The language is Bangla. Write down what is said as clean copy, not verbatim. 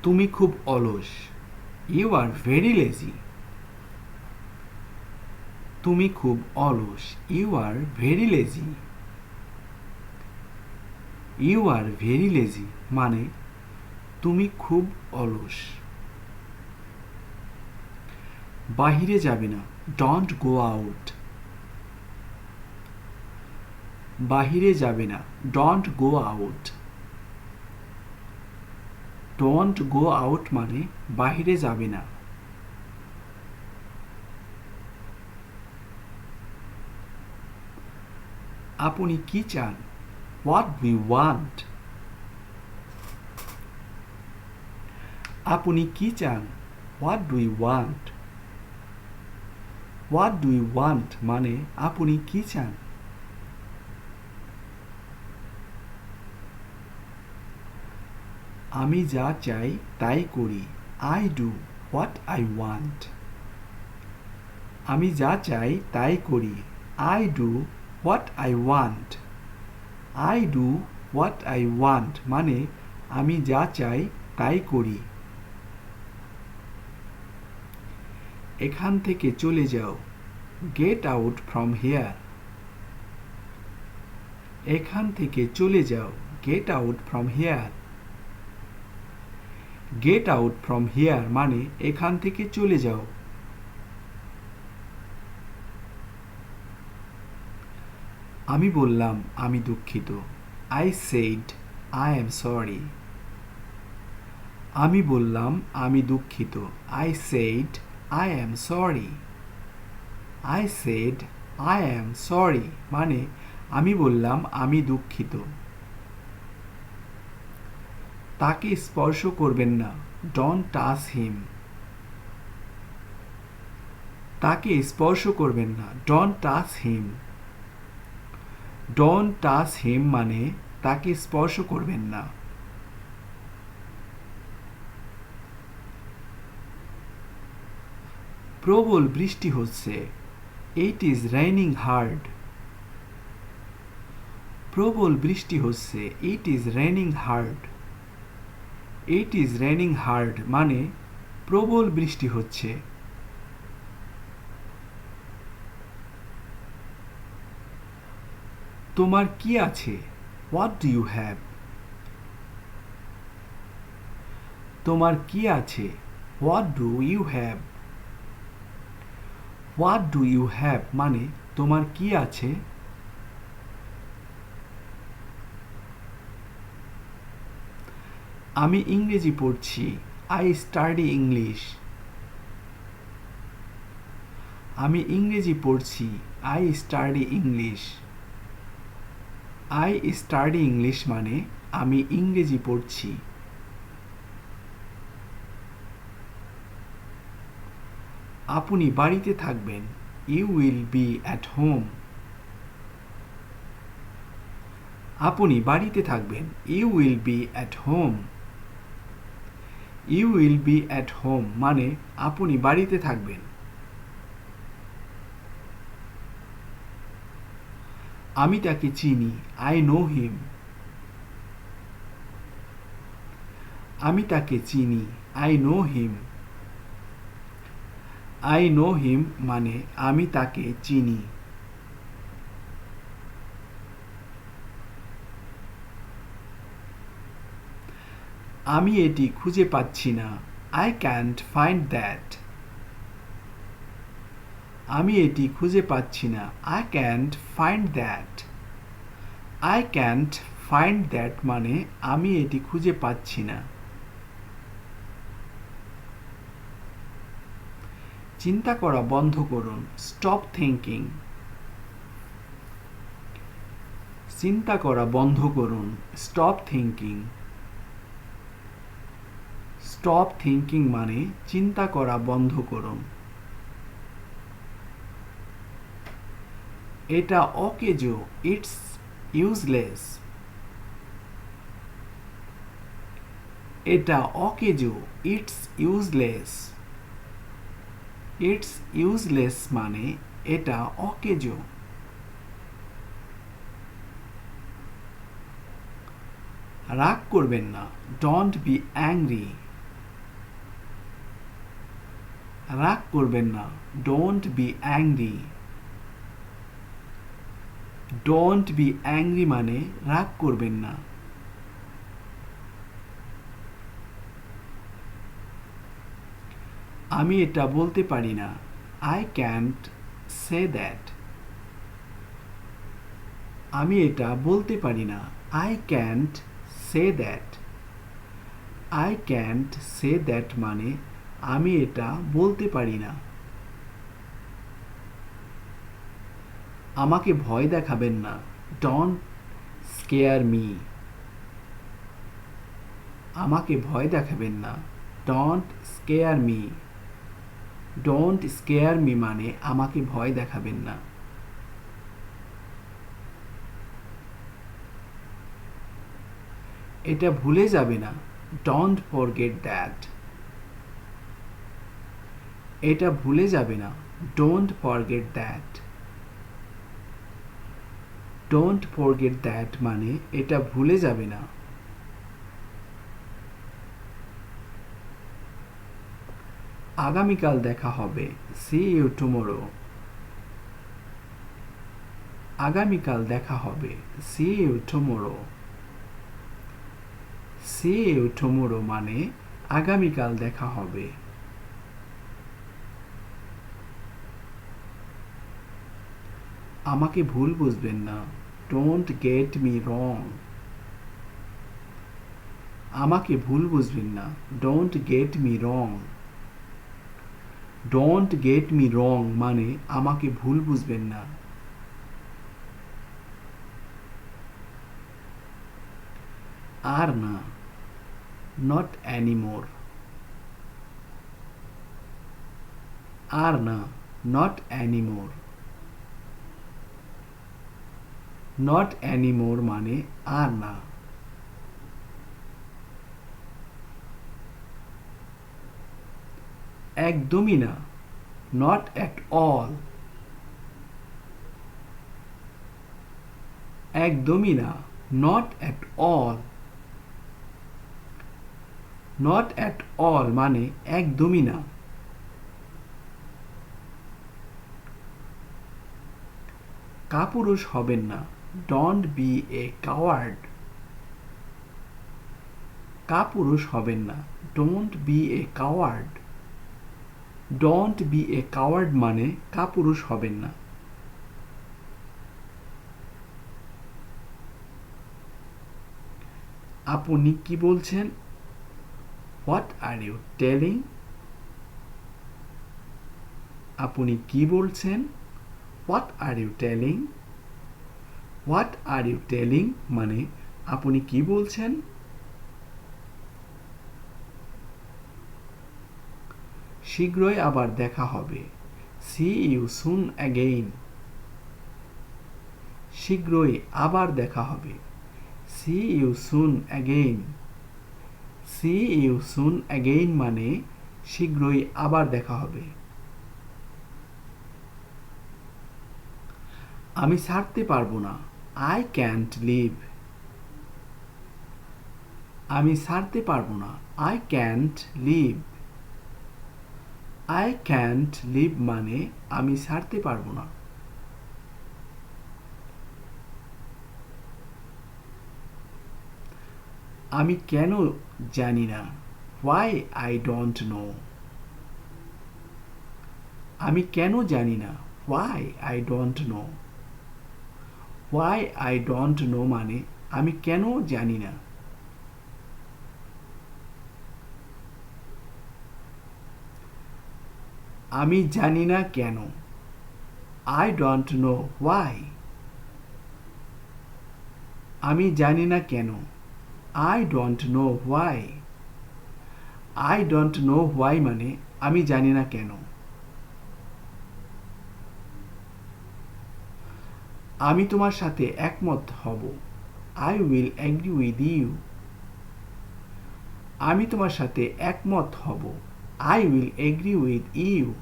তুমি খুব অলস। You are very lazy. তুমি খুব অলস। You are very lazy. You are very lazy মানে তুমি খুব অলস। বাহিরে যাবে না। Don't go out. বাহিরে যাবে না। Don't go out. Don't go out মানে বাহিরে যাবে না। আপনি কি চান? What do you want? আপনি কি চান? What do you want? What do you want মানে আপনি কি চান? আমি যা চাই তাই করি। I do what I want. আমি যা চাই তাই করি। I do what I want. I do what I want মানে আমি যা চাই তাই করি। এখান থেকে চলে যাও। Get out from here. এখান থেকে চলে যাও। Get out from here. Get out from here মানে এখান থেকে চলে যাও। আমি বললাম আমি দুঃখিত। I said I am sorry. আমি বললাম আমি দুঃখিত। I said I am sorry. I said I am sorry মানে আমি বললাম আমি দুঃখিত। তাকে স্পর্শ করবেন না। ডোন্ট টাচ হিম। তাকে স্পর্শ করবেন না। Don't touch him. Don't touch হিম মানে তাকে স্পর্শ করবেন না। প্রবল বৃষ্টি হচ্ছে। It is raining hard. প্রবল বৃষ্টি হচ্ছে। It is raining hard. It is raining hard মানে প্রবল বৃষ্টি হচ্ছে। তোমার কি আছে? What do you have? তোমার কি আছে? What do you have? What do you have মানে তোমার কি আছে? আমি ইংরেজি পড়ছি। I study English. আমি ইংরেজি পড়ছি। I study English. I study English মানে আমি ইংরেজি পড়ছি। আপনি বাড়িতে থাকবেন। You will be at home. আপনি বাড়িতে থাকবেন। You will be at home. You will be at home মানে আপনি বাড়িতে থাকবেন। আমি তাকে চিনি। I know him. আমি তাকে চিনি। I know him. I know him মানে আমি তাকে চিনি। আমি এটি খুঁজে পাচ্ছি না। I can't find that. আমি এটি খুঁজে পাচ্ছি না। I can't find that. I can't find that মানে আমি এটি খুঁজে পাচ্ছি না। চিন্তা করা বন্ধ করুন। Stop thinking. চিন্তা করা বন্ধ করুন। Stop thinking. স্টপ থিঙ্কিং মানে চিন্তা করা বন্ধ করুন। এটা অকেজো। It's useless. এটা অকেজো। It's useless. ইটস ইউজলেস মানে এটা অকেজো। রাগ করবেন না। Don't B angry. রাগ করবেন না, don't B angry. Don't be angry মানে রাগ করবেন না। আমি এটা বলতে পারি না, আই ক্যান্ট সে দ্যাট। আমি এটা বলতে পারি না, I can't say that. I can't say that মানে আমি এটা বলতে পারি না। আমাকে ভয় দেখাবেন না, ডোন্ট স্কেয়ার মি। আমাকে ভয় দেখাবেন না, don't square me. Don't square me মানে আমাকে ভয় দেখাবেন না। এটা ভুলে যাবে না, ডোন্ট ফরগেট দ্যাট। এটা ভুলে যাবে না, don't forget that. Don't forget that মানে এটা ভুলে যাবে না। আগামীকাল দেখা হবে, সি ইউ টুমোরো। আগামীকাল দেখা হবে, see you tomorrow. See you tomorrow মানে আগামীকাল দেখা হবে। আমাকে ভুল বুঝবেন না, ডোন্ট গেট মি রং। আমাকে ভুল বুঝবেন না, don't get me wrong. Don't get me রং মানে আমাকে ভুল বুঝবেন না। আর না, নট অ্যানিমোর। আর না, নট অ্যানিমোর। নট অ্যানিমোর মানে আর না। একদমই না, নট অ্যাট অল। একদমই না, not at all. Not at all মানে একদমই না। কাপুরুষ হবেন না, ডোন্ট বি এ কাওয়ার্ড। কাপুরুষ হবেন না, don't be a coward. Don't be a coward মানে কাপুরুষ হবেন না। আপনি কি বলছেন? What are you telling? আপনি কি বলছেন? What are you telling? What are you telling মানে আপনি কি বলছেন? শীঘ্রই আবার দেখা হবে, সি ইউ সুন অ্যাগেইন। শীঘ্রই আবার দেখা হবে, see you soon again. See you soon again মানে শীঘ্রই আবার দেখা হবে। আমি ছাড়তে পারবো না, আই ক্যান্ট লিভ। আমি ছাড়তে পারবো না, I can't leave. I can't leave মানে আমি ছাড়তে পারবো না। আমি কেন জানি না, হোয়াই আই ডোন্ট নো। আমি কেন জানি না, why I don't know. Why I don't know মানে আমি কেন জানি না। আমি জানি না কেন, আই ডোন্ট নো হোয়াই। আমি জানি না কেন, I don't know why. I don't know why মানে আমি জানি না কেন। আমি তোমার সাথে একমত হব, I will agree with you. আমি তোমার সাথে একমত হব, I will agree with you.